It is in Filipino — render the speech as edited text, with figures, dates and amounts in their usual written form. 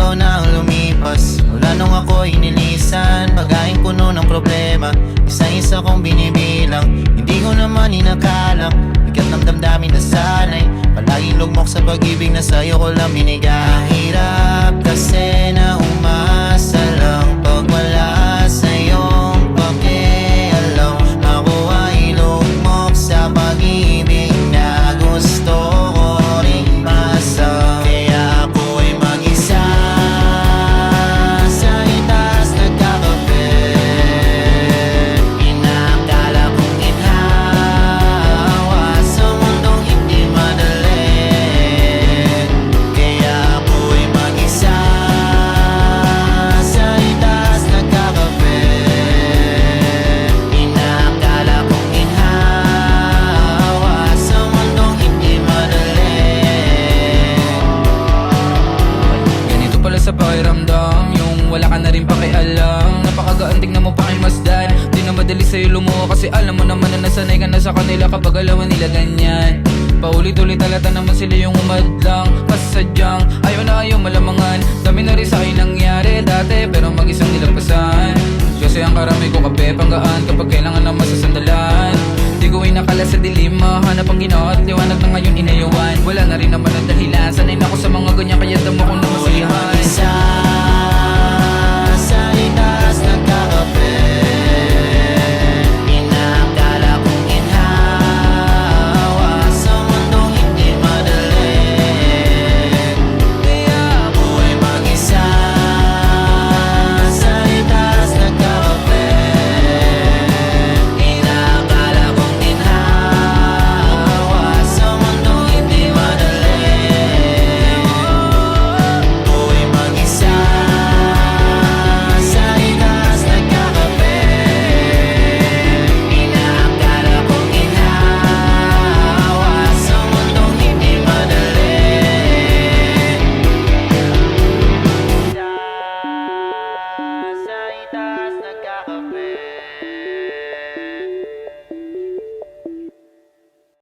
ikaw na ang lumipas. Mula nung ako'y nilisan, pag-aing puno ng problema, isa-isa kong binibilang. Hindi ko naman inakalang bigat ng damdamin na sanay palaging lugmok sa pag-ibig na sa'yo ko lang binigay. Hirap kasi na umasa lang pag wala sa'yong pakialam. Ako ay lugmok sa pag-ibig na gusto ko ring masa. Kaya ako ay mag-isa sa itaas nagkakape. Inakala kong ginhawa sa mundong hindi madali. Kaya ako ay mag-isa sa itaas nagkakape. Inakala kong ginhawa sa mundong hindi madali. Ganito pala sa pakiramdam, yung wala ka na rin pakialam. Napakagaan, tignan mo pakimasdan. Di na madali sa'yo lumuha kasi alam mo naman na nasanay ka na sa kanila kapag alawan nila ganyan. Paulit-ulit talata naman sila yung umadlang pasadyang ayaw na ayaw malamangan. Dami na rin sa'yo nangyari dati pero mag-isang nilagpasan. Kasi ang karami ko kape panggaan kapag kailangan na masasandalan. Di ko inakala sa dilim, mahanap ang ginawa at liwanag na ngayon inayawan. Wala na rin naman ang dahilan, sanay na ako sa mga ganyan kaya damo ko